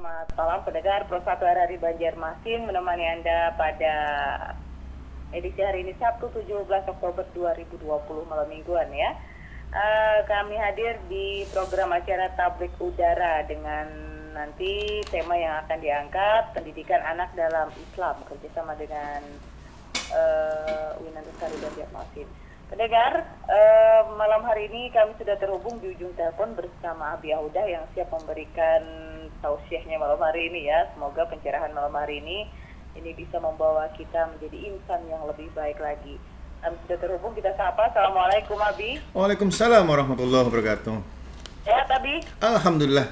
Selamat malam pendengar Pro 1 RRI Banjarmasin menemani Anda pada edisi hari ini Sabtu 17 Oktober 2020 malam mingguan ya. Kami hadir di program acara Tablik Udara dengan nanti tema yang akan diangkat pendidikan anak dalam Islam kerjasama dengan Winan Lestari Banjarmasin. Pendengar, malam hari ini kami sudah terhubung di ujung telepon bersama Abi Audah yang siap memberikan tausiahnya malam hari ini ya. Semoga pencerahan malam hari ini bisa membawa kita menjadi insan yang lebih baik lagi. Kami sudah terhubung, kita sapa. Assalamualaikum Abi. Waalaikumsalam warahmatullahi wabarakatuh. Sehat Abi? Alhamdulillah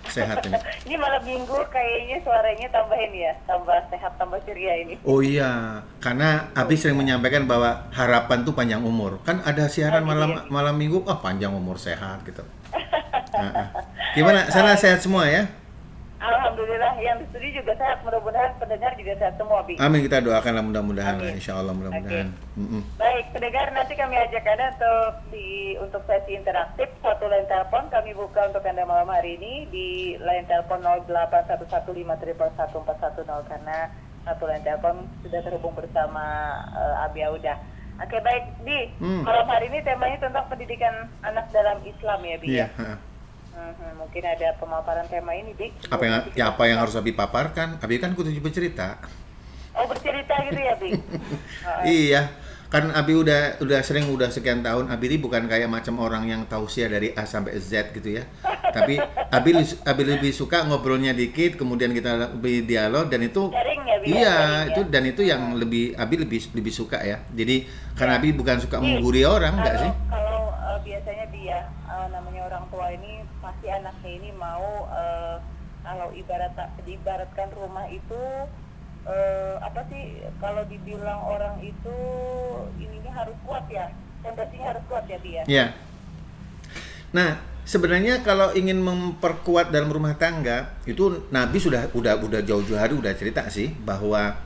sehat ini. Ini malam minggu kayaknya suaranya tambahin ya, tambah sehat, tambah ceria ini. Oh iya, karena Abi sering menyampaikan bahwa harapan tuh panjang umur. Kan ada siaran malam minggu, panjang umur sehat gitu. Gimana? Sana sehat semua ya? Alhamdulillah, yang di studio juga sehat, mudah-mudahan pendengar juga sehat semua, Bi. Amin, kita doakanlah mudah-mudahan lah, insya Allah mudah-mudahan. Baik, pendengar, nanti kami ajak Anda untuk sesi interaktif, satu line telepon kami buka untuk Anda malam hari ini di line telepon 081153111410 karena satu line telepon sudah terhubung bersama Abi Audah. Oke, baik, Bi. Malam hari ini temanya tentang pendidikan anak dalam Islam ya, Bi. Iya. Mungkin ada pemaparan tema ini, Bi. Apa yang harus Abi paparkan? Abi kan kudu bercerita. Oh, bercerita gitu ya, Bi? Iya, kan Abi udah sekian tahun. Abi ini bukan kayak macam orang yang tausiah dari A sampai Z gitu ya. Tapi Abi lebih suka ngobrolnya dikit, kemudian kita lebih dialog dan itu sharing ya, Bi? iya, Sharing, itu ya? dan itu yang Abi lebih suka ya. Jadi karena Abi bukan suka menggurui orang, enggak sih? Kalau biasanya dia namanya orang tua ini pasti anaknya ini mau kalau diibaratkan rumah itu apa sih kalau dibilang orang itu ininya harus kuat ya, fondasinya harus kuat ya dia. Iya. Nah, sebenarnya kalau ingin memperkuat dalam rumah tangga itu Nabi sudah jauh-jauh hari udah cerita sih bahwa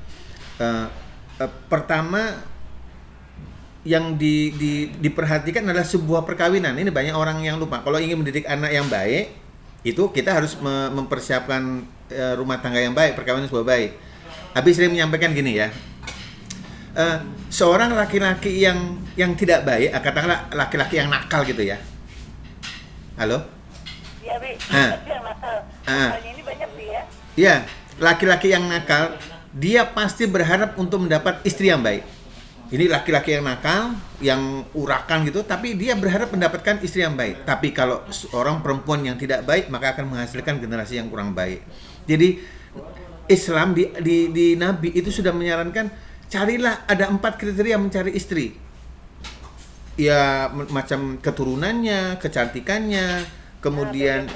pertama yang diperhatikan adalah sebuah perkawinan. Ini banyak orang yang lupa. Kalau ingin mendidik anak yang baik, itu kita harus mempersiapkan rumah tangga yang baik, perkawinan sebuah baik. Abi sering menyampaikan gini ya. Seorang laki-laki yang tidak baik, katakanlah laki-laki yang nakal gitu ya. Halo? Iya, Bi. Yang nakal. Nakalnya ini banyak sih ya. Iya, laki-laki yang nakal, dia pasti berharap untuk mendapat istri yang baik. Ini laki-laki yang nakal, yang urakan gitu, tapi dia berharap mendapatkan istri yang baik. Tapi kalau seorang perempuan yang tidak baik, maka akan menghasilkan generasi yang kurang baik. Jadi Islam di Nabi itu sudah menyarankan, carilah ada 4 kriteria mencari istri. Ya macam keturunannya, kecantikannya, kemudian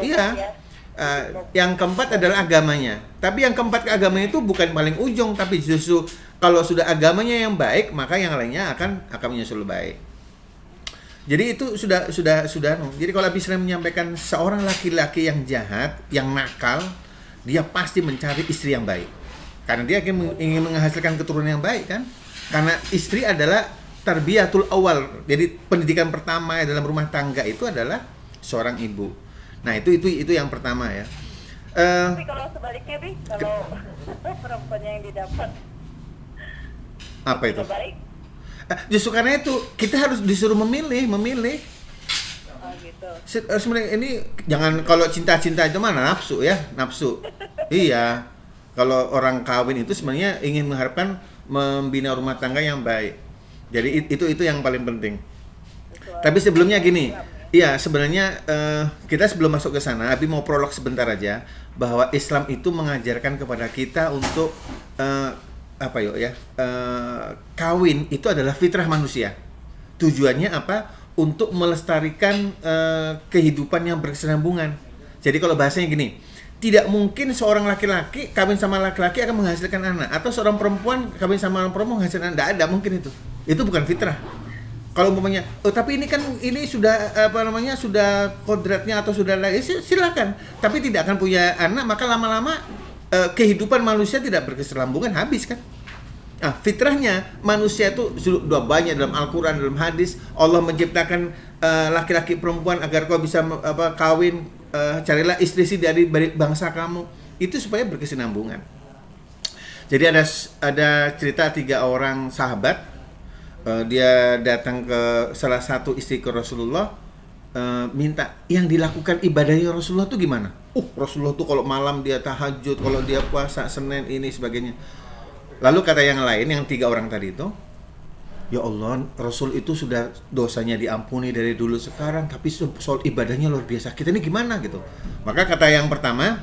yang keempat adalah agamanya. Tapi yang keempat agamanya itu bukan paling ujung, tapi justru kalau sudah agamanya yang baik, maka yang lainnya akan menyusul baik. Jadi itu sudah. Jadi kalau Abi sering menyampaikan seorang laki-laki yang jahat, yang nakal, dia pasti mencari istri yang baik. Karena dia ingin menghasilkan keturunan yang baik kan? Karena istri adalah tarbiyatul awal. Jadi pendidikan pertama dalam rumah tangga itu adalah seorang ibu. Nah, itu yang pertama ya. Tapi kalau sebaliknya, Bi, kalau perempuannya yang didapat apa itu? baik. Justru karena itu kita harus disuruh memilih. Oh, gitu. Sebenarnya ini jangan kalau cinta-cinta itu mana nafsu ya, nafsu. Iya. Kalau orang kawin itu sebenarnya ingin mengharapkan membina rumah tangga yang baik. Jadi itu yang paling penting. Tapi sebelumnya gini, iya sebenarnya kita sebelum masuk ke sana, Abi mau prolog sebentar aja bahwa Islam itu mengajarkan kepada kita untuk kawin itu adalah fitrah manusia. Tujuannya apa? Untuk melestarikan kehidupan yang berkesinambungan. Jadi kalau bahasanya gini, tidak mungkin seorang laki-laki kawin sama laki-laki akan menghasilkan anak, atau seorang perempuan kawin sama orang perempuan menghasilkan anak. Tidak ada mungkin itu. Itu bukan fitrah. Kalau umpamanya, tapi ini sudah sudah kodratnya atau sudah silakan. Tapi tidak akan punya anak, maka lama-lama kehidupan manusia tidak berkesinambungan, habis kan? Nah, fitrahnya manusia itu sudah banyak dalam Al-Quran, dalam hadis. Allah menciptakan laki-laki perempuan agar kau bisa kawin, carilah istri dari bangsa kamu. Itu supaya berkesinambungan. Jadi ada cerita 3 orang sahabat, dia datang ke salah satu istri ke Rasulullah, minta yang dilakukan ibadahnya Rasulullah tuh gimana? Rasulullah tuh kalau malam dia tahajud, kalau dia puasa Senin ini sebagainya. Lalu kata yang lain, yang 3 orang tadi itu, ya Allah, Rasul itu sudah dosanya diampuni dari dulu sekarang, tapi soal ibadahnya luar biasa. Kita ini gimana gitu? Maka kata yang pertama,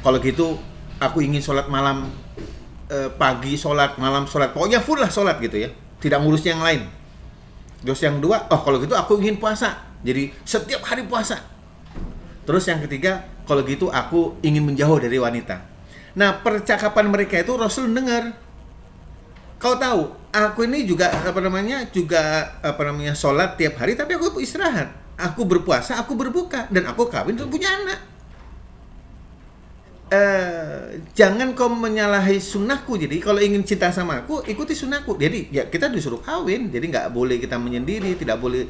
kalau gitu aku ingin sholat malam, pagi sholat, malam sholat, pokoknya full lah sholat gitu ya, tidak ngurus yang lain. Terus yang kedua, kalau gitu aku ingin puasa, jadi setiap hari puasa. Terus yang ketiga, kalau gitu aku ingin menjauh dari wanita. Nah, percakapan mereka itu Rasul dengar. Kau tahu, aku ini juga sholat tiap hari, tapi aku istirahat. Aku berpuasa, aku berbuka, dan aku kawin dan punya anak. Jangan kau menyalahi sunnahku. Jadi kalau ingin cinta sama aku, ikuti sunnahku. Jadi ya kita disuruh kawin, jadi nggak boleh kita menyendiri, tidak boleh.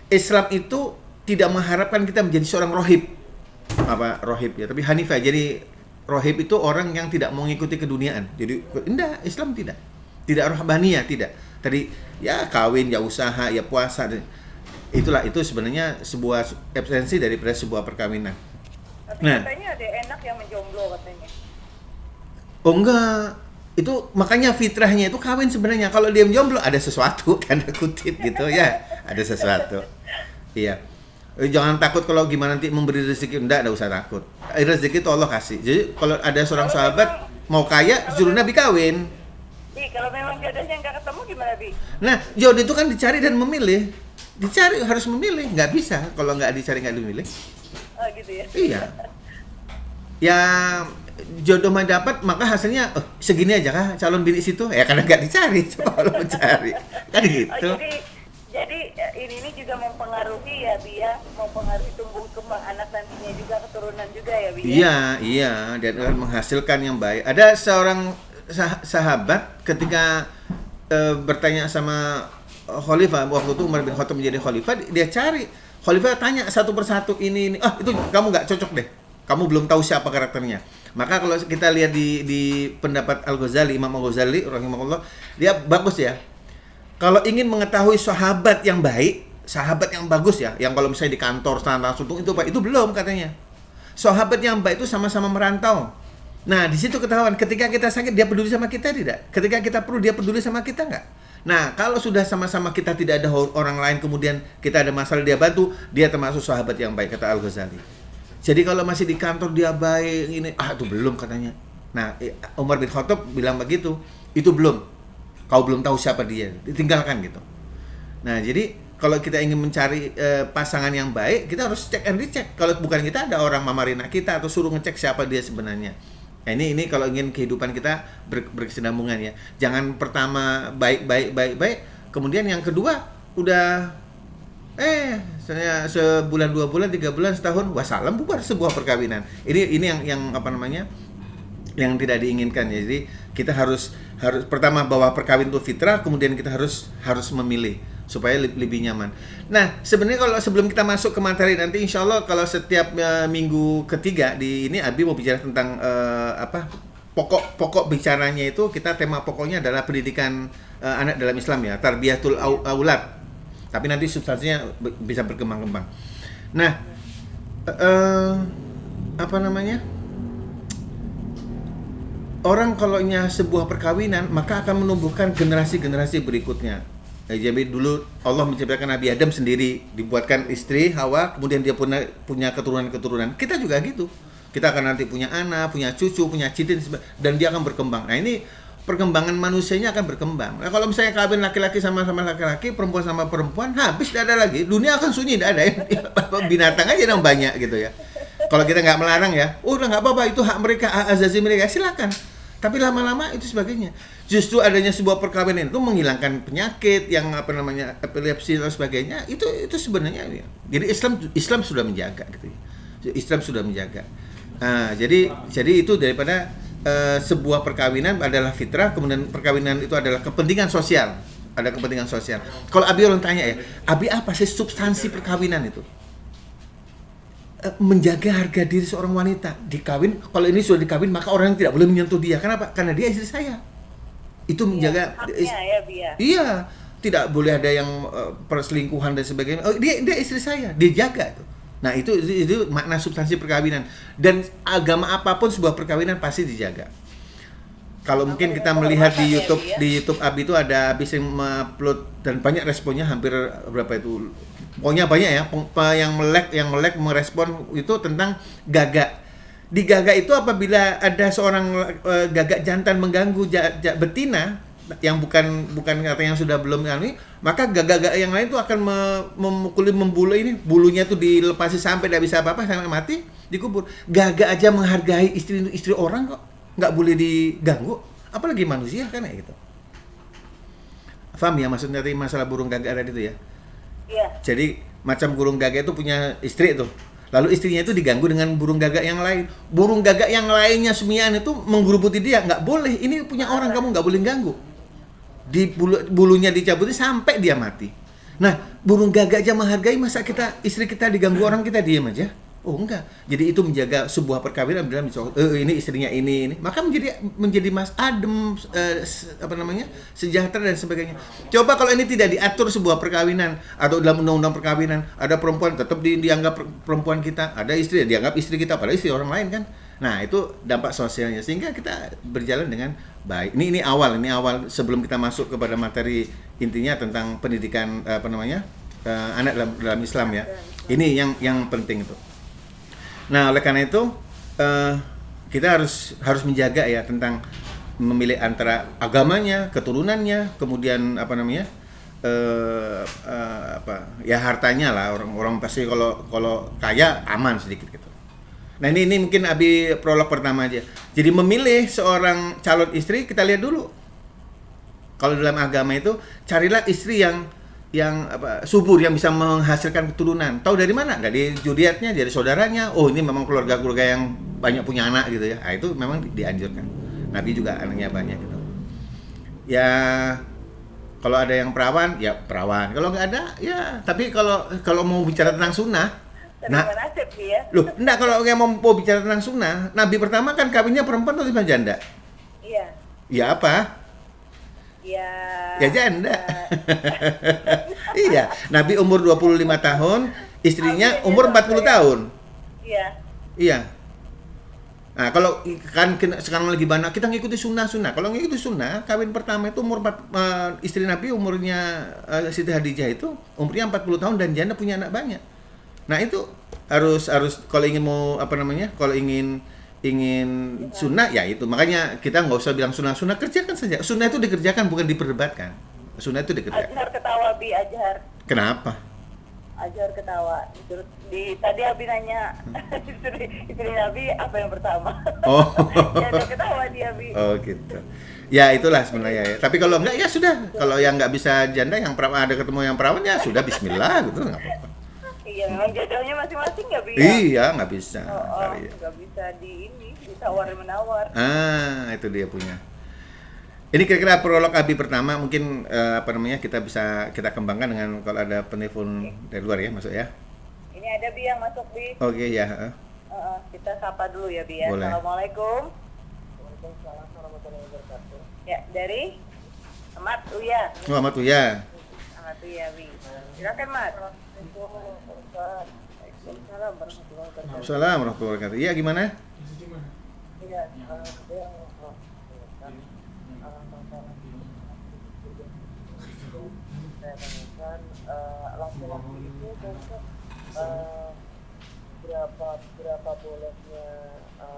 Islam itu tidak mengharapkan kita menjadi seorang rohib, rohib ya, tapi hanifah. Jadi rohib itu orang yang tidak mau mengikuti keduniaan. Jadi enggak, Islam tidak rohbaniyah, tidak. Tadi ya kawin, ya usaha, ya puasa. Itu sebenarnya sebuah esensi daripada sebuah perkawinan. Tapi katanya ada enak yang menjomblo katanya. Enggak. Itu makanya fitrahnya itu kawin sebenarnya. Kalau dia menjomblo ada sesuatu, tanda kutip gitu ya. Ada sesuatu. Iya. Jangan takut kalau gimana nanti memberi rezeki. Enggak usah takut. Rezeki itu Allah kasih. Jadi kalau ada seorang sahabat mau kaya, suruh Nabi kawin. Kalau memang jodohnya nggak ketemu gimana, Bi? Nah, jodoh itu kan dicari dan memilih. Dicari harus memilih. Nggak bisa kalau nggak dicari nggak dimilih. Oh gitu ya? Iya. Ya jodoh mah dapat, maka hasilnya segini aja kah calon bini situ? Ya karena nggak dicari, coba kalau mencari. Kan gitu. Jadi ini juga mempengaruhi ya, Bi ya, mempengaruhi tumbuh kembang anak nantinya juga, keturunan juga ya, Bi. Iya, dan akan menghasilkan yang baik. Ada seorang sahabat ketika bertanya sama khalifah, waktu itu Umar bin Khattab menjadi khalifah, dia cari. Khalifah tanya satu persatu ini. Itu kamu nggak cocok deh. Kamu belum tahu siapa karakternya. Maka kalau kita lihat di pendapat Al-Ghazali, Imam Al-Ghazali rahimahullah, dia bagus ya. Kalau ingin mengetahui sahabat yang baik, sahabat yang bagus ya, yang kalau misalnya di kantor standar suntung itu Pak, itu belum katanya. Sahabat yang baik itu sama-sama merantau. Nah, di situ ketahuan ketika kita sakit dia peduli sama kita tidak? Ketika kita perlu dia peduli sama kita enggak? Nah, kalau sudah sama-sama kita tidak ada orang lain, kemudian kita ada masalah dia bantu, dia termasuk sahabat yang baik, kata Al-Ghazali. Jadi kalau masih di kantor dia baik, ini, itu belum katanya. Nah, Umar bin Khattab bilang begitu, itu belum. Kau belum tahu siapa dia, ditinggalkan gitu. Nah, jadi kalau kita ingin mencari pasangan yang baik, kita harus cek and recheck. Kalau bukan kita, ada orang mamarin kita atau suruh ngecek siapa dia sebenarnya. Nah, ini kalau ingin kehidupan kita berkesinambungan ya. Jangan pertama baik, kemudian yang kedua udah sebulan, 2 bulan, 3 bulan, setahun, wassalam bubar sebuah perkawinan. Ini yang yang tidak diinginkan ya. Jadi kita harus pertama bahwa perkawin itu fitrah, kemudian kita harus memilih supaya lebih nyaman. Nah, sebenarnya kalau sebelum kita masuk ke materi nanti, insya Allah kalau setiap minggu ketiga di ini Abi mau bicara tentang pokok bicaranya itu, kita tema pokoknya adalah pendidikan anak dalam Islam ya, tarbiyatul aulad. Tapi nanti substansinya bisa berkembang-kembang. Nah, orang kalau sebuah perkawinan maka akan menumbuhkan generasi-generasi berikutnya. Jadi dulu Allah menciptakan Nabi Adam sendiri, dibuatkan istri Hawa, kemudian dia punya keturunan-keturunan. Kita juga gitu. Kita akan nanti punya anak, punya cucu, punya citin, dan dia akan berkembang. Nah, ini perkembangan manusianya akan berkembang. Nah, kalau misalnya kawin laki-laki sama laki-laki, perempuan sama perempuan, habis tidak ada lagi. Dunia akan sunyi, tidak ada ya. Binatang aja yang banyak gitu ya. Kalau kita nggak melarang ya, udah nggak apa-apa, itu hak mereka, hak azazi mereka, silakan. Tapi lama-lama itu sebagainya. Justru adanya sebuah perkawinan itu menghilangkan penyakit yang epilepsi dan sebagainya. Itu sebenarnya ya. Jadi Islam sudah menjaga gitu ya. Islam sudah menjaga. Nah, jadi itu daripada sebuah perkawinan adalah fitrah, kemudian perkawinan itu adalah kepentingan sosial. Ada kepentingan sosial. Kalau Abi orang tanya ya, Abi apa sih substansi perkawinan itu? menjaga harga diri seorang wanita. Dikawin, kalau ini sudah dikawin maka orang tidak boleh menyentuh dia. Kenapa? Karena dia istri saya. Itu menjaga haknya ya Bi ya. Iya, tidak boleh ada yang perselingkuhan dan sebagainya. Oh, dia istri saya, dia jaga tuh. Nah, itu makna substansi perkawinan. Dan agama apapun sebuah perkawinan pasti dijaga. Kalau mungkin kita melihat di YouTube Abi itu ada habis yang upload dan banyak responnya, hampir berapa itu, pokoknya banyak ya, yang melek merespon itu tentang gagak. Di gagak itu apabila ada seorang gagak jantan mengganggu betina yang bukan katanya yang sudah belum ini, maka gagak yang lain itu akan memukuli, membulu ini, bulunya tuh dilepasi sampai tidak bisa apa-apa, sampai mati, dikubur. Gagak aja menghargai istri orang kok, nggak boleh diganggu, apalagi manusia kan ya gitu. Paham ya maksudnya tadi masalah burung gagak tadi itu ya? Iya. Jadi macam burung gagak itu punya istri tuh, lalu istrinya itu diganggu dengan burung gagak yang lain. Burung gagak yang lainnya semian itu menggerubuti dia, nggak boleh. Ini punya orang, kamu nggak boleh ganggu. Di bulunya dicabuti sampai dia mati. Nah, burung gagak aja menghargai, masa istri kita diganggu orang kita diam aja? Oh enggak. Jadi itu menjaga sebuah perkawinan dalam ini istrinya ini. Maka menjadi mas adem, sejahtera dan sebagainya. Coba kalau ini tidak diatur sebuah perkawinan atau dalam undang-undang perkawinan, ada perempuan tetap dianggap perempuan kita, ada istri dianggap istri kita padahal istri orang lain kan. Nah, itu dampak sosialnya sehingga kita berjalan dengan baik. Ini awal sebelum kita masuk kepada materi intinya tentang pendidikan anak dalam Islam ya. Ini yang penting itu. Nah, oleh karena itu kita harus menjaga ya tentang memilih antara agamanya, keturunannya, kemudian hartanya lah. Orang pasti kalau kaya aman sedikit gitu. Nah, ini mungkin Abi prolog pertama aja. Jadi memilih seorang calon istri kita lihat dulu. Kalau dalam agama itu carilah istri yang subur, yang bisa menghasilkan keturunan. Tahu dari mana? Dari zuriatnya, dari saudaranya. Oh, ini memang keluarga yang banyak punya anak gitu ya. Nah, itu memang dianjurkan. Nabi juga anaknya banyak gitu. Ya, kalau ada yang perawan, ya perawan. Kalau nggak ada, ya. Tapi kalau mau bicara tentang sunnah, loh, enggak, kalau yang mau bicara tentang sunnah, Nabi pertama kan kawinnya perempuan atau janda? Iya. Ya apa? Ya janda. Iya, Nabi umur 25 tahun, istrinya umur 40 tahun. Iya. Nah, kalau kan sekarang lagi banyak kita ngikuti sunnah. Kalau ngikuti sunnah, kawin pertama itu istri Nabi umurnya Siti Khadijah itu umurnya 40 tahun dan janda punya anak banyak. Nah, itu harus kalau ingin kalau ingin sunnah ya itu. Makanya kita nggak usah bilang sunnah, kerjakan saja. Sunnah itu dikerjakan, bukan diperdebatkan. Sunnah itu dikerjakan. Azhar ketawa, Bi, Azhar. Kenapa? Azhar ketawa. Tadi Abi nanya istri Nabi apa yang pertama. Oh. Ya, ada ketawa dia, Bi. Oh gitu. Ya itulah sebenarnya ya. Tapi kalau enggak ya sudah. Kalau yang nggak bisa janda, yang perawan, ada ketemu yang perawan ya sudah Bismillah gitu, nggak apa-apa. Iya, memang jodohnya masing-masing nggak bisa. Iya, nggak bisa. Nggak bisa ditawar-menawar. Itu dia punya. Ini kira-kira prolog Abi pertama, mungkin kita kembangkan dengan kalau ada penelpon dari luar ya, masuk ya. Ini ada Bi yang masuk, Bi. Oke, ya. Kita sapa dulu ya, Bi ya. Boleh. Assalamualaikum. Waalaikumsalam warahmatullahi wabarakatuh. Ya, dari Ahmad Uya. Oh, Ahmad Uya. Ahmad Uya, Bi. Silakan, Mat. Assalamualaikum warahmatullahi wabarakatuh. Iya, gimana? Iya, laki-laki itu besok berapa bolehnya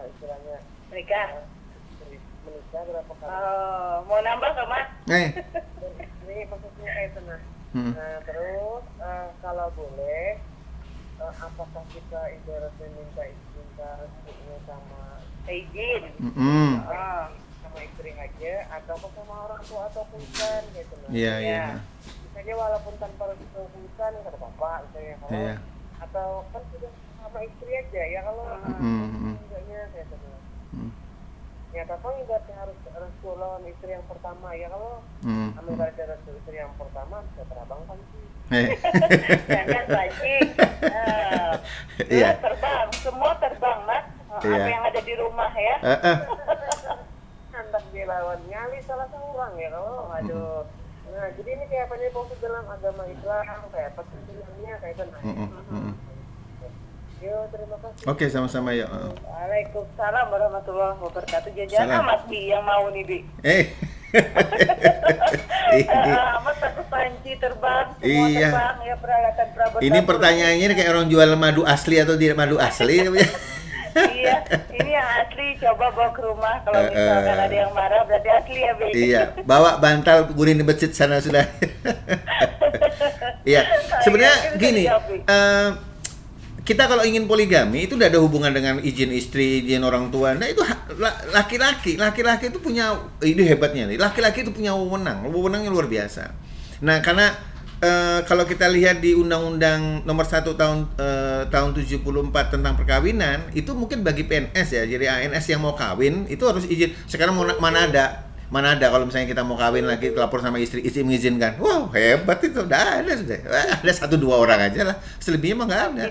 istilahnya menikah berapa kali? Mau nambah nggak, Mas? Ini maksudnya itu nah. Nah, terus kalau boleh apakah kita ibaratnya minta restunya sama izin sama istri aja atau sama orang tua atau bukan gitu nah. Iya. Misalnya walaupun tanpa restu bukan kata bapak misalnya kalau atau kan sudah sama istri aja ya kalau enggaknya kayak gitu. Ya kakak ibaratnya harus restu lawan istri yang pertama ya, kalau ambil ibaratnya restu istri yang pertama bisa terbang kan sih. Jangan pancing. Iya. Terbang, semua terbang, Mas. Iya. Apa yang ada di rumah ya. Hendak dilawan nyali salah seorang ya kalau aduh. Nah jadi ini kayak apa nih fokus dalam agama Islam, kayak petunjuknya kayak kan. Yo terima kasih. Oke, sama-sama ya. Waalaikumsalam warahmatullahi wabarakatuh. Jajan Salam. Mas Bi yang mau nih Bi. Amat takut panci terbang, semua Iya. terbang ya, peralatan perabot. Ini dapur. pertanyaannya ini kayak orang jual madu asli atau tidak madu asli. Iya, ini yang asli, coba bawa ke rumah. Kalau misalkan ada yang marah berarti asli ya Bi. Iya, bawa bantal guring di masjid sana sudah. Iya, sebenarnya gini, kita kalau ingin poligami itu udah ada hubungan dengan izin istri, izin orang tua. Nah itu laki-laki itu punya, ini hebatnya nih, laki-laki itu punya wewenangnya luar biasa. Nah karena kalau kita lihat di Undang-Undang Nomor 1 tahun 74 tentang perkawinan, itu mungkin bagi PNS ya, jadi ANS yang mau kawin itu harus izin. Sekarang mana ada kalau misalnya kita mau kawin lagi lapor sama istri mengizinkan. Wow, hebat itu. Udah ada sudah. Ada 1-2 orang aja lah. Selebihnya mah nggak ada.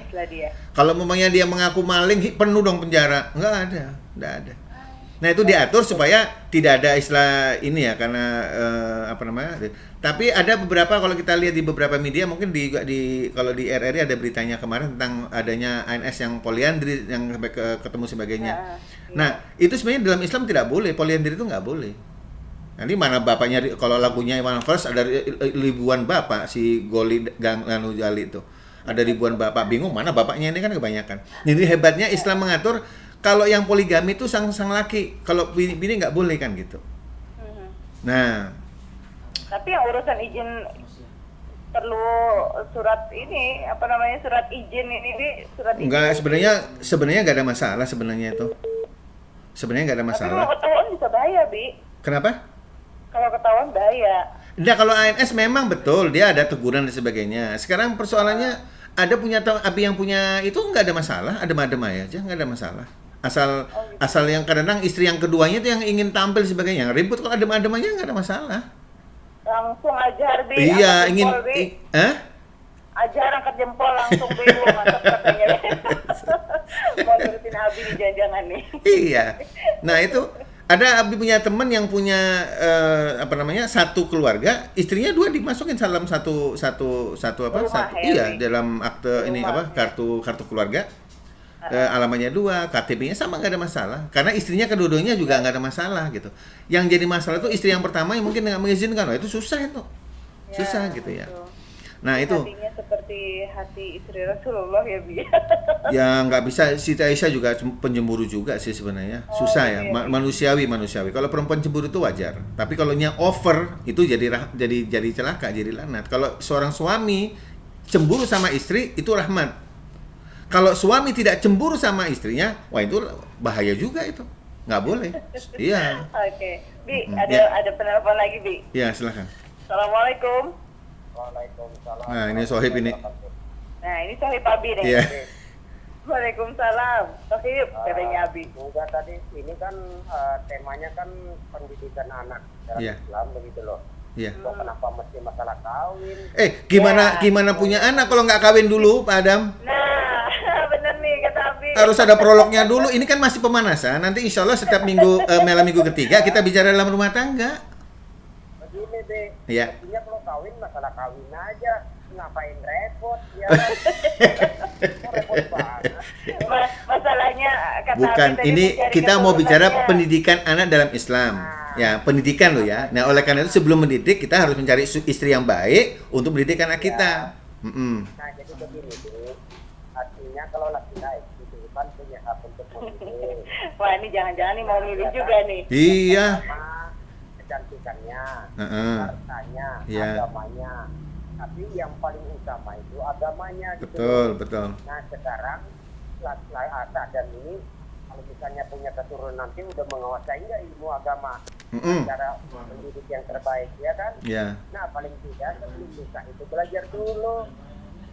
Kalau memangnya dia mengaku maling, penuh dong penjara. Nggak ada. Nah, itu diatur supaya tidak ada istilah ini ya, karena tapi ada beberapa, kalau kita lihat di beberapa media, mungkin kalau di RRI ada beritanya kemarin tentang adanya ANS yang poliandri yang sampai ketemu sebagainya. Nah, itu sebenarnya dalam Islam tidak boleh, poliandri itu nggak boleh. Nanti mana bapaknya, kalau lagunya Iwan Fals ada ribuan bapak, si Goli Ganganu Jali itu. Ada ribuan bapak, bingung mana bapaknya, ini kan kebanyakan. Jadi hebatnya Islam mengatur kalau yang poligami itu sang laki, kalau bini nggak boleh kan gitu. Nah, tapi yang urusan izin perlu surat ini, surat izin ini, surat izin. Enggak, sebenarnya nggak ada masalah sebenarnya itu. Sebenarnya nggak ada masalah. Tapi kalau ketahuan bisa bahaya, Bi. Kenapa? Kalau ketahuan bahaya. Nah, kalau ANS memang betul dia ada teguran dan sebagainya. Sekarang persoalannya ada punya abi yang punya itu nggak ada masalah, adem-adem aja, nggak ada masalah. Asal yang kadang-kadang istri yang keduanya itu yang ingin tampil sebagainya ribut, kalau adem-adem aja nggak ada masalah. Langsung ajar Bi. Iya, ingin ajar angkat jempol langsung bingung mantap katanya. Mau nurutin Abi di jangan nih. Iya. Nah, itu ada Abi punya teman yang punya satu keluarga, istrinya 2 dimasukin dalam satu Rumah, iya, dalam akte ini kartu keluarga. Alamannya 2, KTP-nya sama, nggak ada masalah. Karena istrinya kedua-duanya juga nggak ada masalah gitu. Yang jadi masalah itu istri yang pertama yang mungkin nggak mengizinkan. Itu susah itu. Susah gitu ya. Nah, itu hatinya seperti hati istri Rasulullah ya, Bi. ya nggak bisa. Siti Aisyah juga penjemburu juga sih sebenarnya. Susah ya, manusiawi. Kalau perempuan cemburu itu wajar. Tapi kalau nya over itu jadi celaka, jadi lanat. Kalau seorang suami cemburu sama istri itu rahmat. Kalau suami tidak cemburu sama istrinya, wah itu bahaya juga itu. Nggak boleh. Iya. Oke. Bi, ada penelpon lagi, Bi. Iya, silakan. Assalamualaikum. Waalaikumsalam. Nah, ini Sohib ini. Nah, ini Sohib Abi nih. Iya. Waalaikumsalam. Sohib, katanya Abi. Enggak, tadi ini kan temanya kan pendidikan anak dalam Islam begitu loh. Iya. Kok kenapa mesti masalah kawin? Gimana punya anak kalau nggak kawin dulu, Pak Adam? Nah, bener nih kata Abi. Harus ada prolognya dulu. Ini kan masih pemanasan. Nanti insya Allah setiap malam minggu ketiga kita bicara dalam rumah tangga. Begini deh. Iya. Artinya kalau kawin masalah kawin aja, ngapain repot? Ya. Repot banget. Masalahnya kata Bukan, Abi tadi ini mencari kita mau bicara keturunannya. pendidikan anak dalam Islam. Ya, pendidikan loh ya. Nah, oleh karena itu sebelum mendidik kita harus mencari istri yang baik untuk mendidik anak kita. Nah, jadi begini deh. Artinya kalau laki-laki itu kan punya hak untuk memilih. Wah, ini jangan-jangan nih mau milih juga nih. Iya. Sama kecantikannya, hartanya, Iya. agamanya. Tapi yang paling utama itu agamanya. Betul. Nah, sekarang dan ini kalau misalnya punya keturunan nanti udah menguasai nggak ilmu agama, cara mendidik yang terbaik, ya kan? Iya. Nah, paling tidak sebelum nikah itu belajar dulu.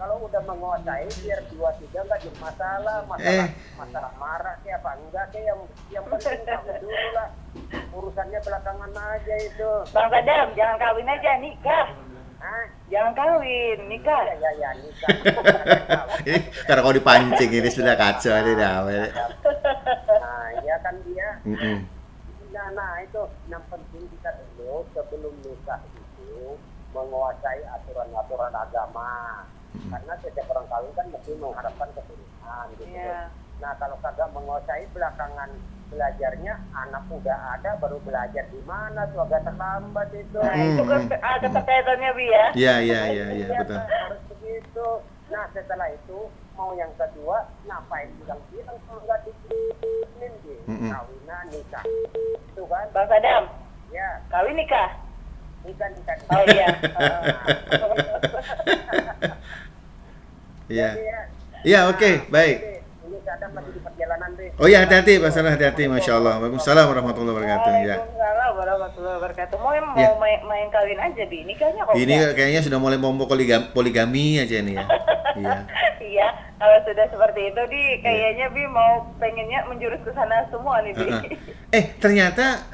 kalau udah menguasai biar 2-3 nggak jadi masalah masalah marah kayak apa enggak deh, yang penting kamu dulu lah, urusannya belakangan aja itu. Bang Sadam, jangan kawin aja, nikah. Hah? Jangan kawin, nikah. Ya nikah. Karena kalau dipancing ini sudah kacau ini namanya. Nah ya kan dia. Mm-mm. Nah itu yang penting kita dulu sebelum nikah itu menguasai aturan-aturan agama. Karena setiap orang kawin kan mesti mengharapkan keturunan gitu. Iya. Nah kalau kagak menguasai belakangan belajarnya, anak udah ada baru belajar di mana tuh agak terlambat itu. Nah, itu kan ada keterkaitannya, Bi ya. Iya, betul. Harus begitu. Nah setelah itu mau yang kedua, ngapain bilang kalau nggak dikirimin gitu. Kawinan nikah itu kan. Bang Sadam, Ya kawin nikah. nikah. Oh iya. Iya. Jadi ya, Iya, oke, baik. ini kadang lagi di perjalanan deh. Oh ya, hati-hati, Pak Salah, hati-hati, Masya Allah. Waalaikumsalam warahmatullahi wabarakatuh. Ya. Waalaikumsalam warahmatullahi wabarakatuh. Mau Ya. main kawin aja, Bi. Nikahnya kok Ini enggak? kayaknya sudah mulai mau poligami aja nih ya. Iya. Iya, kalau sudah seperti itu, Di, kayaknya Bi mau pengennya menjurus ke sana semua nih, Bi. Ternyata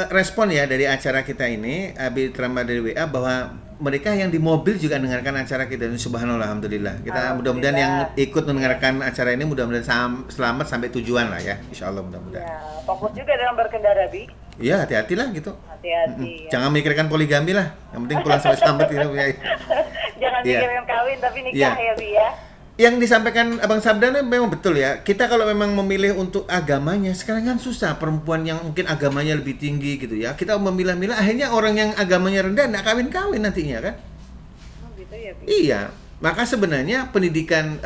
respon ya dari acara kita ini, Abi terima dari WA bahwa mereka yang di mobil juga mendengarkan acara kita ini, subhanallah, alhamdulillah. Kita mudah-mudahan yang ikut mendengarkan acara ini mudah-mudahan selamat sampai tujuan lah ya, insya Allah mudah-mudahan. Ya, fokus juga dalam berkendara, Bi. Iya, hati-hatilah gitu. Hati-hati. Ya. Jangan mikirkan poligami lah, yang penting pulang sampai selamat gitu ya. Jangan Iya. mikirin kawin, tapi nikah Iya. ya, Bi ya. Yang disampaikan Abang Sabda memang betul ya. Kita kalau memang memilih untuk agamanya, sekarang kan susah perempuan yang mungkin agamanya lebih tinggi gitu ya. Kita memilah-milah, akhirnya orang yang agamanya rendah nggak kawin-kawin nantinya kan. Oh, gitu ya, Bi. Iya, maka sebenarnya pendidikan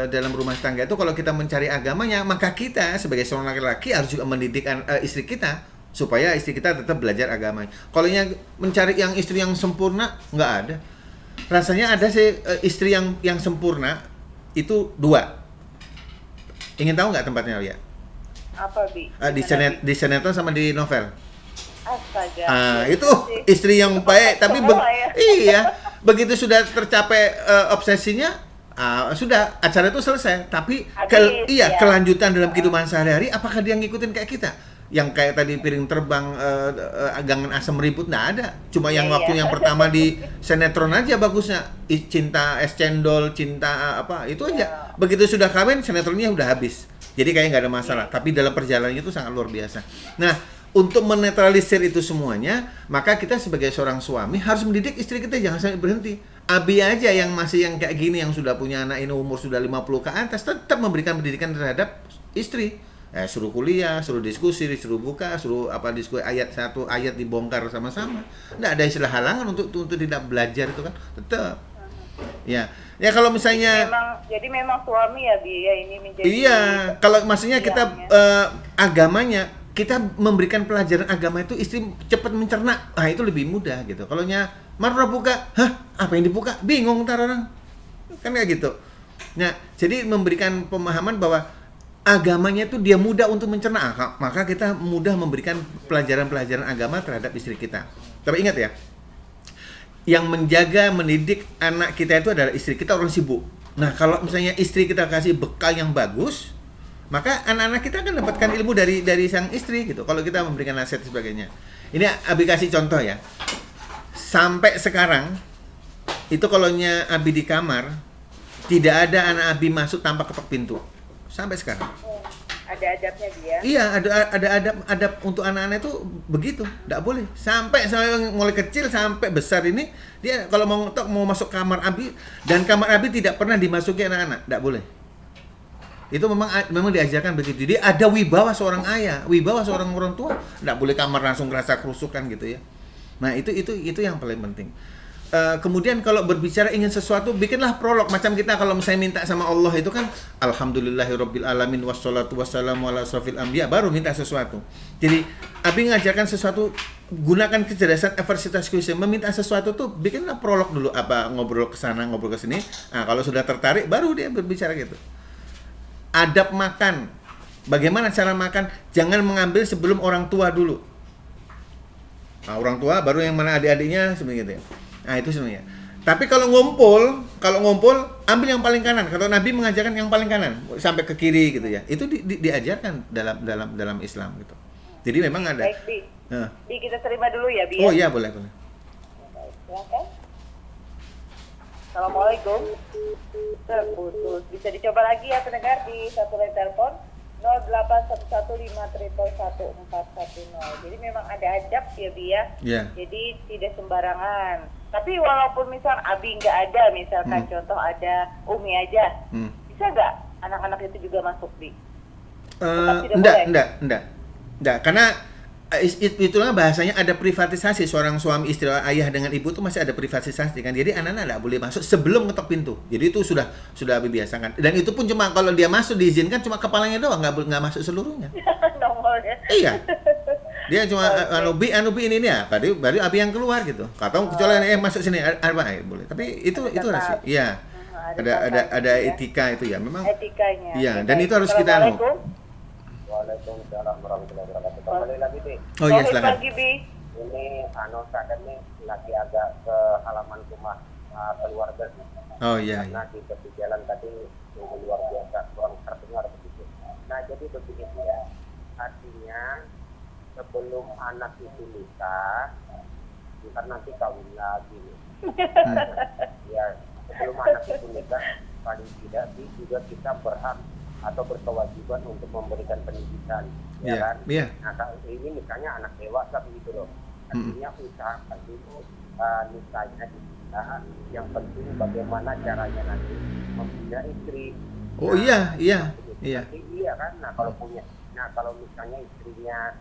dalam rumah tangga itu kalau kita mencari agamanya, maka kita sebagai seorang laki-laki harus juga mendidik istri kita supaya istri kita tetap belajar agamanya. Kalau mencari yang istri yang sempurna, nggak ada. Rasanya ada sih istri yang sempurna itu 2. Ingin tahu nggak tempatnya Lia? Apa, Bi? Di sinetron sama di novel. Astaga. Itu istri yang baik tapi Semua ya. iya, begitu sudah tercapai obsesinya, sudah acara itu selesai. Tapi Habis, ya. kelanjutan dalam kehidupan sehari-hari, apakah dia ngikutin kayak kita? Yang kayak tadi piring terbang, gangan asam ribut, nggak ada. Cuma yang Iya, waktu iya. yang pertama di sinetron aja bagusnya, cinta es cendol, cinta apa itu aja. Iya. Begitu sudah kawin, sinetronnya udah habis. Jadi kayak nggak ada masalah. Tapi dalam perjalanannya itu sangat luar biasa. Nah, untuk menetralisir itu semuanya, maka kita sebagai seorang suami harus mendidik istri kita, jangan sampai berhenti. Abi aja yang masih yang kayak gini, yang sudah punya anak ini umur sudah 50 ke atas, tetap memberikan pendidikan terhadap istri. Suruh kuliah, suruh diskusi, suruh buka, suruh diskusi ayat satu ayat dibongkar sama-sama. Nggak ada istilah halangan untuk tidak belajar itu kan, tetap. Ya kalau misalnya Jadi memang suami ya, Bi, ya, ini menjadi. iya, kalau maksudnya kita Iya. agamanya, kita memberikan pelajaran agama itu istri cepat mencerna, itu lebih mudah gitu. Kalau marah buka, apa yang dibuka? Bingung ntar orang, kan kayak gitu. Nah, jadi memberikan pemahaman bahwa agamanya itu dia mudah untuk mencerna, maka kita mudah memberikan pelajaran-pelajaran agama terhadap istri kita. Tapi ingat ya, yang menjaga, mendidik anak kita itu adalah istri kita, orang sibuk. Nah, kalau misalnya istri kita kasih bekal yang bagus, maka anak-anak kita akan dapatkan ilmu dari sang istri gitu. Kalau kita memberikan nasihat dan sebagainya. Ini Abi kasih contoh ya. Sampai sekarang itu kalau Abi di kamar, tidak ada anak Abi masuk tanpa ketok pintu. Sampai sekarang. Ada adabnya dia. Iya, ada adab untuk anak-anak itu begitu, enggak boleh. Sampai mulai kecil sampai besar ini, dia kalau mau masuk kamar Abi, dan kamar Abi tidak pernah dimasuki anak-anak, enggak boleh. Itu memang diajarkan begitu. Jadi ada wibawa seorang ayah, wibawa seorang orang tua, enggak boleh kamar langsung kerasa kerusukan gitu ya. Nah, itu yang paling penting. Kemudian kalau berbicara ingin sesuatu, bikinlah prolog. Macam kita kalau misalnya minta sama Allah itu kan alhamdulillahirabbil alamin wassalatu wassalamu ala asrofil anbiya, baru minta sesuatu. Jadi Abi ngajarkan sesuatu, gunakan kecerdasan adversitas question. Meminta sesuatu tuh bikinlah prolog dulu, ngobrol ke sana, ngobrol ke sini. Nah, kalau sudah tertarik baru dia berbicara gitu. Adab makan. Bagaimana cara makan? Jangan mengambil sebelum orang tua dulu. Nah, orang tua baru yang mana adik-adiknya sebenarnya gitu ya. Nah, itu sebenarnya. Tapi kalau ngumpul ambil yang paling kanan. Kalau Nabi mengajarkan yang paling kanan sampai ke kiri gitu ya. Itu diajarkan dalam Islam gitu. Jadi memang ada. Baik, Bi, kita terima dulu ya, Bi. Oh iya, boleh. Baik, silakan. Assalamualaikum. Terputus. Bisa dicoba lagi ya pendengar di satu line telepon 081153111410. Jadi memang ada adab ya, Bi ya. Yeah. Jadi tidak sembarangan. Tapi walaupun misal Abi nggak ada, misalkan contoh ada Umi aja, bisa nggak anak-anak itu juga masuk, Bi? Enggak, karena itulah bahasanya ada privatisasi. Seorang suami istri, ayah dengan ibu itu masih ada privatisasi kan. Jadi anak-anak enggak boleh masuk sebelum ngetok pintu. Jadi itu sudah dibiasakan. Dan itu pun cuma kalau dia masuk diizinkan cuma kepalanya doang, nggak masuk seluruhnya. Nomornya. Iya. Dia cuma Bi ini ya, baru Abi yang keluar gitu. Katong kecuali masuk sini boleh. Tapi itu rahasia. Iya. Ada etika itu ya. Memang etikanya. Iya, dan itu harus kita Waalaikumsalam warahmatullahi wabarakatuh. Kembali lagi, Bi. Oh iya, silakan. Ini saat ini lagi agak ke halaman rumah keluarga. Oh iya. Karena di tepi jalan tadi luar biasa, kurang terdengar begitu. Nah, jadi begini ya. Artinya sebelum anak itu nikah, ntar nanti kawin lagi nih. Ya, sebelum anak itu nikah, paling tidak juga kita berhak atau berkewajiban untuk memberikan pendidikan, ya kan? Yeah. Nah, ini misalnya anak dewasa begitu loh. Artinya usahakan dulu nikahnya kita. Yang penting bagaimana caranya nanti membina istri. Oh iya. Iya kan. Nah, kalau misalnya istrinya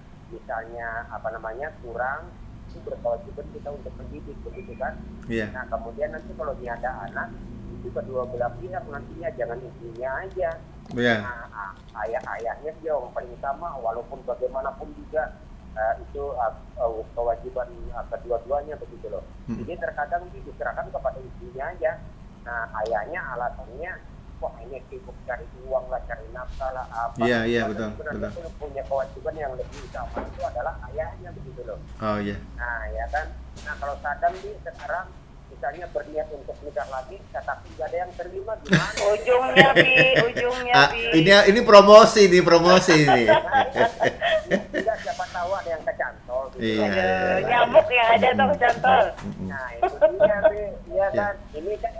kurang, itu berkewajiban kita untuk mendidik begitu kan. Yeah. Nah, kemudian nanti kalau dia ada anak, itu kedua belah pihak nantinya, jangan istrinya aja. Yeah. Nah, ayahnya dia orang paling utama, walaupun bagaimanapun juga itu kewajiban kedua-duanya begitu loh. Jadi terkadang diserahkan kepada istrinya aja. Nah, ayahnya alasannya, wah ini sibuk cari uang lah, cari nafkah lah, apa. Iya, betul. Punya kewajiban yang lebih utama itu adalah ayahnya begitu loh. Oh iya. Nah, ya kan. Nah, kalau sadam sekarang misalnya berniat untuk nikah lagi, tapi nggak ada yang terima gimana? Ujungnya Bi. Ini promosi nih. Tidak, siapa tahu ada yang kecantol. Gitu. Iya. Nyamuk yang ada tuh kecantol. Nah, itu dia, Bi. Iya kan. Ini kan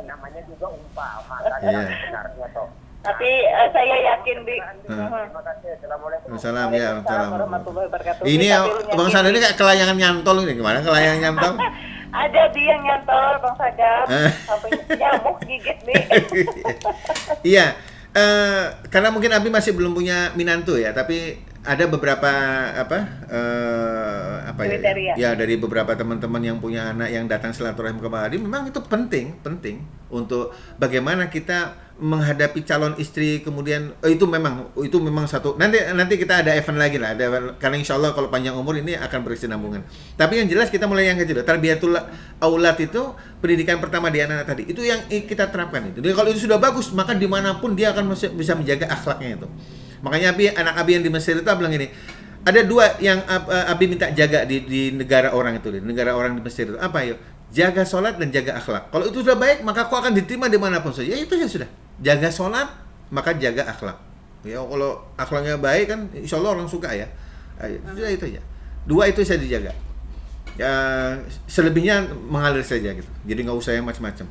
namanya juga umpama, kan sebenarnya toh. Tapi saya yakin, Bi. Terima kasih. Assalamualaikum. Waalaikumsalam warahmatullahi wabarakatuh. Ini Bang Sadar ini kayak kelayangan nyantol ini. Gimana kelayangan nyantol? Ada Bi yang nyantol, Bang Sadar. Sampai nyamuk gigit, Bi. Iya. Karena mungkin Abi masih belum punya minantu ya, tapi ada beberapa kriteria. Ya dari beberapa teman-teman yang punya anak yang datang silaturahim ke Abi, memang itu penting untuk bagaimana kita menghadapi calon istri, kemudian itu memang satu, nanti kita ada event lagi lah, karena insya Allah kalau panjang umur ini akan berkesinambungan. Tapi yang jelas kita mulai yang kecil, tarbiyatul aulad itu pendidikan pertama di anak tadi, itu yang kita terapkan itu. Jadi kalau itu sudah bagus, maka dimanapun dia akan bisa menjaga akhlaknya itu. Makanya anak Abi yang di Mesir itu bilang ini, ada dua yang Abi minta jaga di negara orang itu, di negara orang di Mesir itu, apa yuk? Jaga sholat dan jaga akhlak. Kalau itu sudah baik, maka kau akan diterima dimanapun saja. Ya itu ya sudah. Jaga sholat, maka jaga akhlak. Ya kalau akhlaknya baik kan, insya Allah orang suka ya. Sudah itu aja. Dua itu saya dijaga. Ya, selebihnya mengalir saja gitu. Jadi nggak usah yang macam-macam.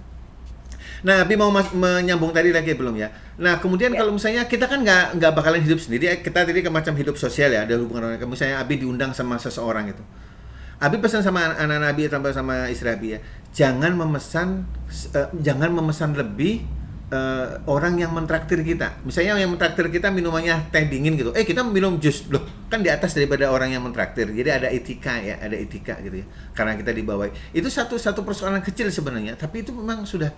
Nah, Abi mau menyambung tadi lagi belum ya? Nah, kemudian kalau misalnya kita kan nggak bakalan hidup sendiri. Kita tadi ke macam hidup sosial ya. Ada hubungan orang. Misalnya Abi diundang sama seseorang itu. Abi pesan sama anak-anak Abi tambah sama istri Abi ya, jangan memesan lebih orang yang mentraktir kita. Misalnya yang mentraktir kita minumannya teh dingin gitu, kita minum jus, loh kan di atas daripada orang yang mentraktir. Jadi ada etika gitu ya. Karena kita dibawa. Itu satu persoalan kecil sebenarnya, tapi itu memang sudah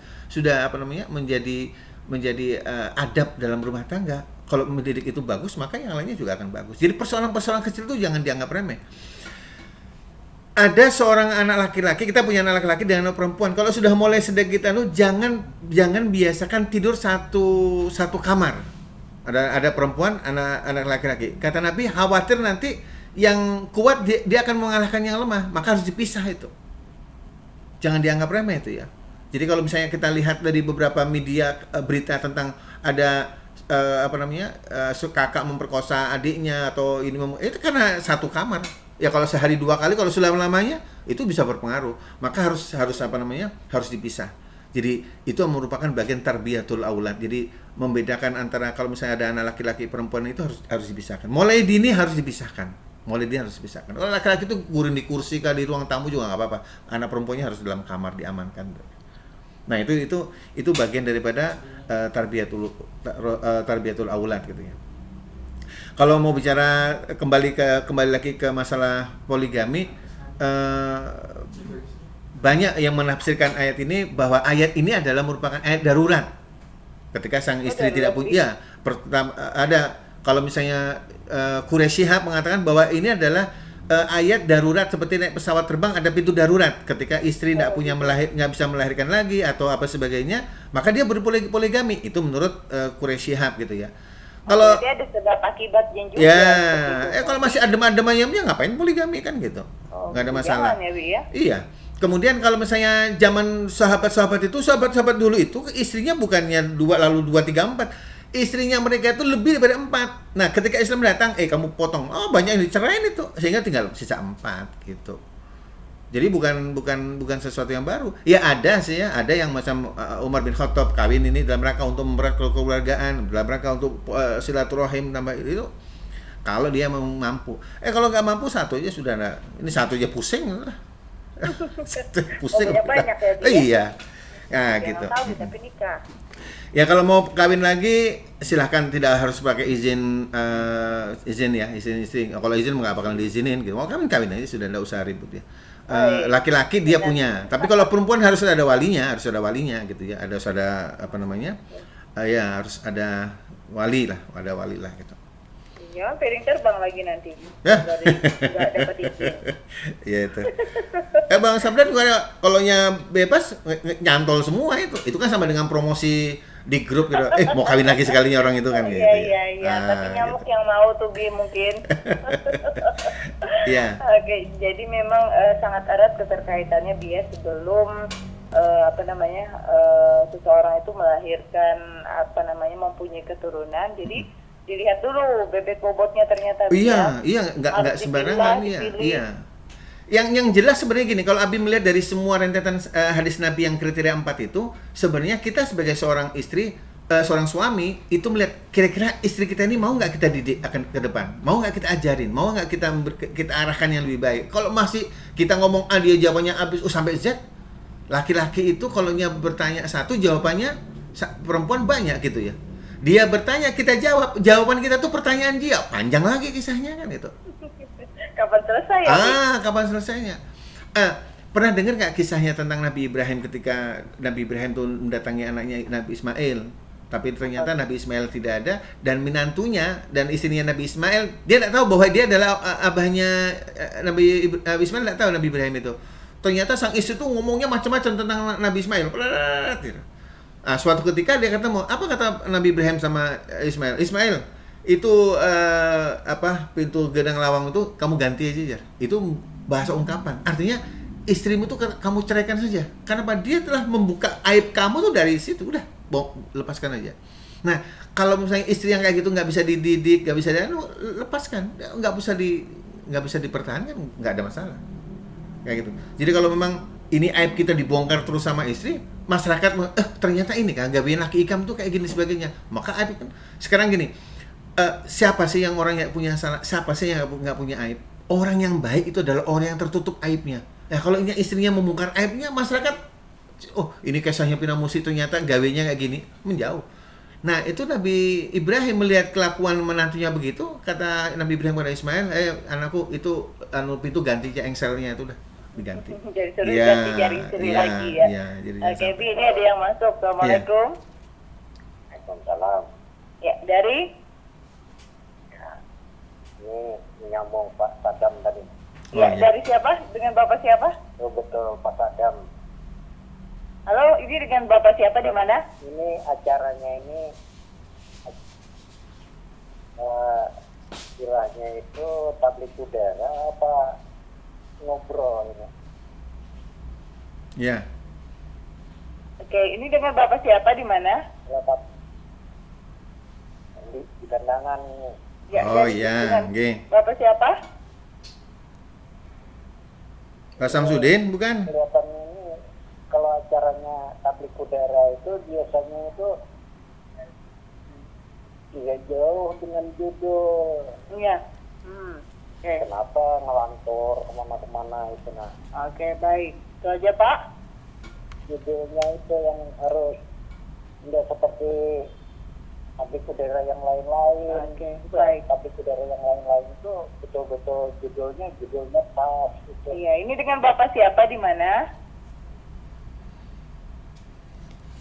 menjadi adab dalam rumah tangga. Kalau mendidik itu bagus, maka yang lainnya juga akan bagus. Jadi persoalan-persoalan kecil itu jangan dianggap remeh. Ada seorang anak laki-laki, kita punya anak laki-laki dan anak perempuan. Kalau sudah mulai sedikit jangan biasakan tidur satu kamar. Ada perempuan, anak laki-laki. Kata Nabi, khawatir nanti yang kuat dia akan mengalahkan yang lemah, maka harus dipisah itu. Jangan dianggap remeh itu ya. Jadi kalau misalnya kita lihat dari beberapa media berita tentang ada kakak memperkosa adiknya atau ini itu karena satu kamar. Ya kalau sehari 2 kali, kalau selama-lamanya itu bisa berpengaruh. Maka harus dipisah. Jadi itu merupakan bagian tarbiyatul aulad. Jadi membedakan antara kalau misalnya ada anak laki-laki perempuan itu harus dipisahkan. Mulai dini harus dipisahkan. Kalau laki-laki itu guring di kursi kah di ruang tamu juga nggak apa-apa. Anak perempuannya harus dalam kamar diamankan. Nah itu bagian daripada tarbiyatul aulad gitu ya. Kalau mau bicara kembali lagi ke masalah poligami, banyak yang menafsirkan ayat ini bahwa ayat ini adalah merupakan ayat darurat. Ketika sang istri tidak punya, ada kalau misalnya Quraisy Shihab mengatakan bahwa ini adalah ayat darurat seperti naik pesawat terbang ada pintu darurat. Ketika istri nggak bisa melahirkan lagi atau apa sebagainya, maka dia berpoligami. Itu menurut Quraisy Shihab gitu ya. Kalau dia ada sebab akibatnya juga. Ya, kalau masih adem-adem ayamnya ngapain poligami kan gitu. Nggak ada masalah. Ya, ya? Iya. Kemudian kalau misalnya zaman sahabat-sahabat dulu itu istrinya bukannya 2 lalu 2 3 4. Istrinya mereka itu lebih daripada 4. Nah, ketika Islam datang, kamu potong. Oh, banyak yang dicerain itu. Sehingga tinggal sisa 4 gitu. Jadi bukan sesuatu yang baru. Ya ada sih ya, ada yang macam Umar bin Khattab kawin ini dalam rangka untuk mempererat kekeluargaan, dalam rangka untuk silaturahim tambah itu. Kalau dia mampu. Kalau nggak mampu satu aja sudah ada. Ini satu aja pusing lah. Pusing. Banyak ya dia. Iya. Nah, gitu. Tahu tapi nikah. Ya kalau mau kawin lagi silahkan, tidak harus pakai izin istri. Kalau izin nggak bakal diizinin gitu. Mau kawin aja sudah, nggak usah ribut ya. Laki-laki dia punya, tapi kalau perempuan harus ada walinya gitu ya. Harus ada harus ada wali lah gitu. Ya, piring terbang lagi nanti. Ya. Nggak dapat izin. Ya itu. Bang Sabdan juga kalau bebas nyantol semua itu. Itu kan sama dengan promosi di grup gitu. Mau kawin lagi sekalinya orang itu kan gitu. Iya. Tapi nyamuk gitu. Yang mau tuh mungkin. Iya. Oke, jadi memang sangat erat keterkaitannya sebelum seseorang itu melahirkan mempunyai keturunan. Jadi dilihat dulu bebek bobotnya ternyata iya nggak sembarangan iya. Yang jelas sebenarnya gini, kalau Abi melihat dari semua rentetan hadis Nabi yang kriteria 4 itu, sebenarnya kita sebagai seorang istri, seorang suami itu melihat kira-kira istri kita ini mau nggak kita didik akan ke depan, mau nggak kita ajarin, mau nggak kita arahkan yang lebih baik. Kalau masih kita ngomong A dia jawabannya A sampai Z, laki-laki itu kalau dia bertanya satu jawabannya perempuan banyak gitu ya. Dia bertanya, kita jawab. Jawaban kita tuh pertanyaan dia. Panjang lagi kisahnya kan itu. Kapan selesai ya? Kapan selesainya? Pernah dengar nggak kisahnya tentang Nabi Ibrahim ketika Nabi Ibrahim tuh mendatangi anaknya Nabi Ismail? Tapi ternyata Nabi Ismail tidak ada. Dan menantunya dan istrinya Nabi Ismail, dia tidak tahu bahwa dia adalah abahnya Nabi Ismail, tidak tahu Nabi Ibrahim itu. Ternyata sang istri tuh ngomongnya macam-macam tentang Nabi Ismail. Suatu ketika dia ketemu, apa kata Nabi Ibrahim sama Ismail? Ismail, itu pintu gedang lawang itu kamu ganti aja. Itu bahasa ungkapan. Artinya istrimu tuh kamu ceraikan saja. Kenapa? Dia telah membuka aib kamu tuh dari situ. Udah, lepaskan aja. Nah, kalau misalnya istri yang kayak gitu nggak bisa dididik, nggak bisa lepaskan. Nggak bisa dipertahankan, nggak ada masalah. Kayak gitu. Jadi kalau memang ini aib kita dibongkar terus sama istri, masyarakat ternyata ini kan gawean laki ikam tuh kayak gini sebagainya, maka aib kan sekarang gini, siapa sih yang orang yang punya salah, siapa sih yang nggak punya aib? Orang yang baik itu adalah orang yang tertutup aibnya. Kalau ini istrinya membongkar aibnya, masyarakat ini kisahnya Pinamusi ternyata gawenya kayak gini, menjauh. Nah itu Nabi Ibrahim melihat kelakuan menantunya begitu, kata Nabi Ibrahim kepada Ismail, anakku itu pintu ganti aja engselnya itu udah diganti. Jadi suruh ganti jari lagi ya. Oke, Bi, ini ada yang masuk. Assalamualaikum. Waalaikumsalam. Ya, dari? Ini menyambung Pak Sadam tadi. Ya, dari siapa? Dengan Bapak siapa? Betul, Pak Sadam. Halo, ini dengan Bapak siapa di mana? Ini acaranya ini istilahnya itu tablik udara apa ngobrol ini? Ya. Oke, ini dengan Bapak siapa di mana? Bapak di kandangan ini. Ya, Oh dan iya, dengan nggih. Bapak siapa? Pak Samsudin bukan? Kelihatan ini kalau acaranya tablik udara itu biasanya itu tidak jauh dengan judul. Iya. Oke. Kenapa ngelantur kemana-kemana itu nah. Oke, baik. Itu aja, Pak. Judulnya itu yang harus tidak seperti tablik udara yang lain-lain. Oke, baik. Tablik udara yang lain-lain itu betul-betul judulnya pas. Gitu. Iya, ini dengan Bapak siapa di mana?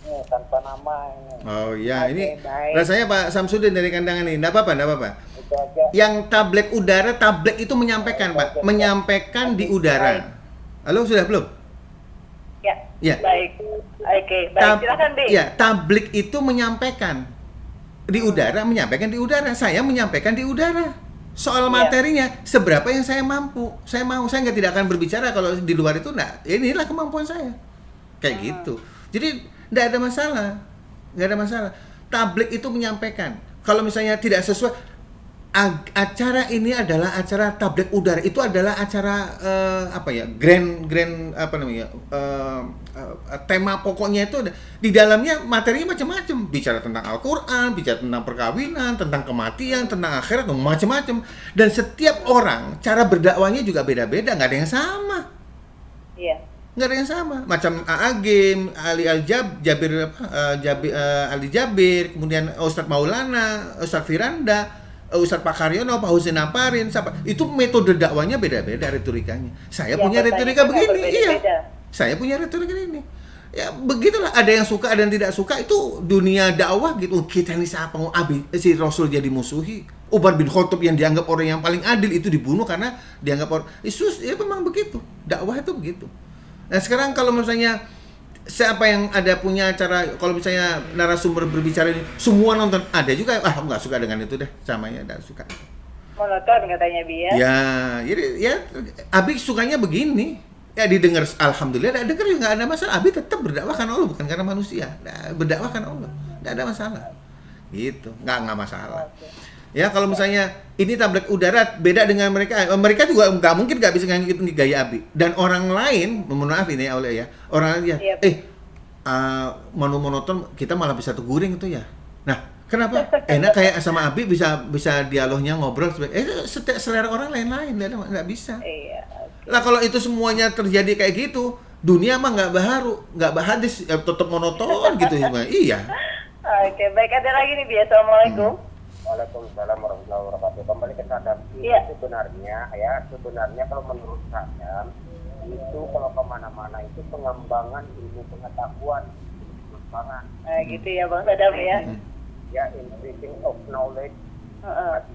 Ini tanpa nama ini. Oh iya, Oke, ini baik. rasanya Pak Samsudin dari kandangan ini. Enggak apa-apa, enggak apa-apa. Itu aja. Yang tablet udara, tablet itu menyampaikan, Pak. Menyampaikan di udara. Halo, sudah belum? Ya. Ya. Baik. Oke, baik. Silakan, Bi. Ya, tablik itu menyampaikan di udara, menyampaikan di udara. Saya menyampaikan di udara. Soal Iya. materinya, seberapa yang saya mampu. Saya nggak tidak akan berbicara kalau di luar itu enggak. Inilah kemampuan saya. Kayak gitu. Jadi enggak ada masalah. Enggak ada masalah. Tablik itu menyampaikan. Kalau misalnya tidak sesuai acara ini adalah acara tablik udara. Itu adalah acara grand apa namanya? Tema pokoknya itu di dalamnya materinya macam-macam. Bicara tentang Al-Qur'an, bicara tentang perkawinan, tentang kematian, tentang akhirat, macam-macam. Dan setiap orang cara berdakwahnya juga beda-beda, nggak ada yang sama. Iya. Nggak ada yang sama. Macam Aagim, Ali Jabir, kemudian Ustadz Maulana, Ustadz Firanda, Ustadz Pak Karyono, Pak Husin Amparin, siapa? Itu metode dakwanya beda-beda retorikanya. Saya Ya, punya retorika pertanyaannya begini, iya. berbeda-beda. Saya punya retorika ini. Ya begitulah, ada yang suka, ada yang tidak suka, itu dunia dakwah gitu. Kita ini siapa mau si Rasul jadi musuhi? Umar bin Khattab yang dianggap orang yang paling adil itu dibunuh karena dianggap orang Yesus, ya memang begitu. Dakwah itu begitu. Nah, sekarang kalau misalnya siapa yang ada punya acara, kalau misalnya narasumber berbicara ini semua nonton, ada juga aku nggak suka dengan itu deh, samanya nggak suka. Monoton katanya, Bi ya. Ya, jadi ya Abi sukanya begini. Ya didengar, alhamdulillah, tidak dengar juga nggak ada masalah. Abi tetap berdakwah karena Allah, bukan karena manusia. Berdakwah karena Allah, tidak ada masalah. Gitu, nggak masalah. Oke. Ya kalau misalnya ini tablet udara beda dengan mereka, mereka juga nggak mungkin nggak bisa ngikutin gaya Abi. Dan orang lain, mohon maaf ini ya oleh ya, orang lain ya, Yep. monoton kita malah bisa teguring itu ya. Nah, kenapa? Enak kayak sama Abi bisa dialognya ngobrol, setiap selera orang lain-lain, nggak bisa. Iya. Lah kalau itu semuanya terjadi kayak gitu, dunia mah nggak baharu, nggak bahadis, tetap monoton gitu ya. Iya. Oke, baik, ada lagi nih, Bi. Assalamualaikum. Waalaikumsalam warahmatullahi wabarakatuh. Kembali ke sadar. Iya. Sebenarnya kalau menurut saya itu kalau kemana-mana itu pengembangan ilmu pengetahuan, pengembangan. Nah, gitu ya, Bang Sadam ya. Ya, increasing of knowledge.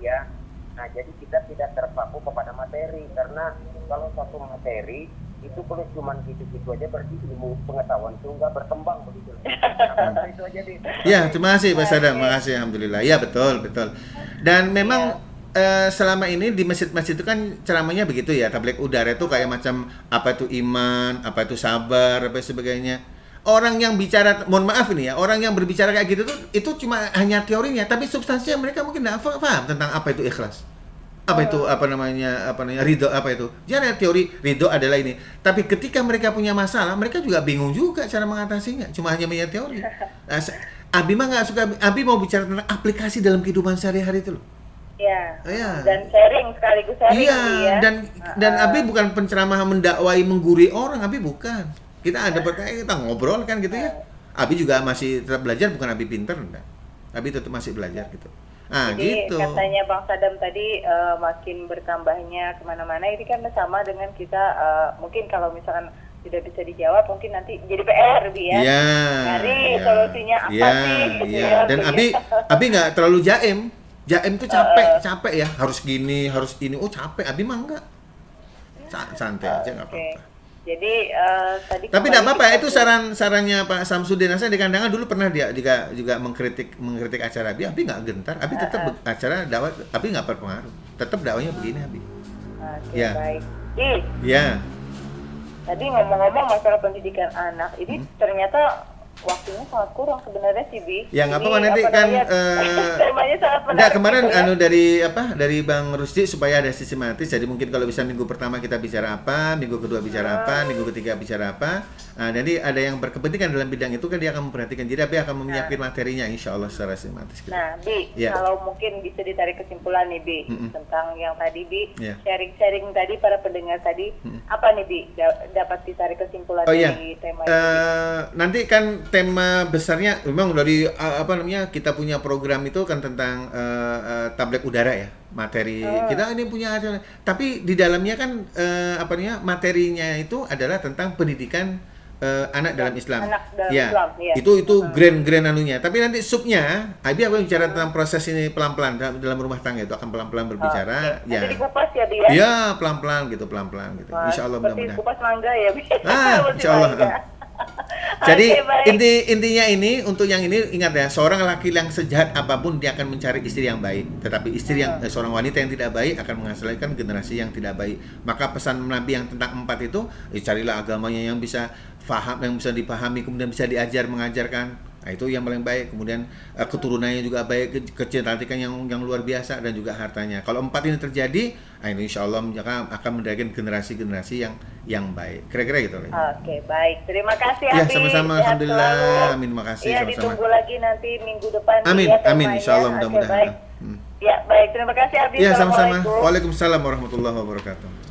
Ya. Nah, jadi kita tidak terpaku kepada materi, karena kalau satu materi itu kalau cuma gitu-gitu aja berarti ilmu pengetahuan itu nggak berkembang begitu. Nah, itu aja deh. Ya, terima kasih Pak Sadam, terima kasih, alhamdulillah. Ya betul. Dan memang selama ini di masjid-masjid itu kan ceramahnya begitu ya, tabligh udara itu kayak macam apa itu iman, apa itu sabar, apa sebagainya. Orang yang bicara, mohon maaf ini ya, orang yang berbicara kayak gitu tuh itu cuma hanya teorinya, tapi substansinya mereka mungkin nggak paham tentang apa itu ikhlas. Apa itu apa namanya ridho, apa itu. Jangan teori ridho adalah ini. Tapi ketika mereka punya masalah, mereka juga bingung juga cara mengatasinya. Cuma hanya punya teori. Nah, Abi mah nggak suka. Abi mau bicara tentang aplikasi dalam kehidupan sehari-hari itu loh. Iya. Iya. Dan sekaligus sharing Iya, Bi, ya. dan Abi bukan penceramah mendakwai menggurui orang, Abi bukan. Kita ada kita ngobrol kan gitu ya. Abi juga masih tetap belajar, bukan Abi pinter enggak. Abi tetap masih belajar gitu. Ah, Jadi gitu. katanya Bang Sadam tadi makin bertambahnya kemana-mana ini kan sama dengan kita mungkin kalau misalkan tidak bisa dijawab mungkin nanti jadi PR Bi ya. Iya. Cari Iya. solusinya apa Iya, sih? gitu iya. ya, Dan begitu. Abi nggak terlalu jaim. Jaim tuh capek ya. Harus gini, harus ini. Oh capek. Abi mah enggak. Santai aja nggak Oke. apa-apa. Jadi tadi Tapi kembali tidak apa-apa, kita itu ke- sarannya Pak Samsudin Hasan di kandangan dulu pernah dia juga mengkritik acara Abi nggak gentar, Abi tetap acara dakwah, Abi nggak berpengaruh, tetap dakwahnya begini Abi. Oke, Ya. baik. Di, Ya, tadi ngomong-ngomong masalah pendidikan anak, ini ternyata waktunya sangat kurang sebenarnya sih, Bi. Ya nggak Ini, apa-apa nanti kan namanya, temanya sangat menarik. enggak kemarin gitu ya. dari Bang Rusdi supaya ada sistematis. Jadi mungkin kalau bisa minggu pertama kita bicara apa, minggu kedua bicara apa, minggu ketiga bicara apa. Nah, jadi ada yang berkepentingan dalam bidang itu kan dia akan memperhatikan. Jadi dia akan menyiapkan materinya insya Allah secara sistematis. Gitu. Nah, Bi, Ya. kalau mungkin bisa ditarik kesimpulan nih, Bi, tentang yang tadi, Bi, Ya. sharing-sharing tadi para pendengar tadi, apa nih, Bi, dapat ditarik kesimpulan Oh iya, dari tema ini? nanti kan tema besarnya memang dari kita punya program itu kan tentang tablet udara ya, materi kita ini punya, tapi di dalamnya kan materinya itu adalah tentang pendidikan anak dalam Islam. Anak dalam Ya, Islam, ya. itu grand anunya. Tapi nanti subnya, Abi akan bicara tentang proses ini pelan-pelan dalam rumah tangga itu akan pelan-pelan berbicara. Oke. Ya, Nanti dikupas ya, Bi, ya? ya pelan-pelan gitu. Wah, Insya Allah seperti mudah-mudahan. kupas mangga ya, Bi? Ah, Seperti insya Allah. mangga. Jadi Oke, baik. intinya ini untuk yang ini ingat ya, seorang laki yang sejahat apapun dia akan mencari istri yang baik. Tetapi istri yang seorang wanita yang tidak baik akan menghasilkan generasi yang tidak baik. Maka pesan Nabi yang tentang 4 itu, carilah agamanya yang bisa faham, yang bisa dipahami, kemudian bisa mengajarkan. Nah, itu yang paling baik. Kemudian keturunannya juga baik, kecantikan yang luar biasa dan juga hartanya. Kalau 4 ini terjadi, ini insya Allah akan mendapatkan generasi yang baik. Kira-kira gitu. Oke, baik. Terima kasih, Ya, Abi. sama-sama. Sehat Alhamdulillah. selalu. Amin, makasih. Ya, Sama-sama. ditunggu lagi nanti minggu depan. Amin, ya, amin. temanya. Insya Allah Oke, mudah-mudahan. baik. Ya, baik. Terima kasih, Abi. Ya, sama-sama. Assalamualaikum. Waalaikumsalam warahmatullahi wabarakatuh.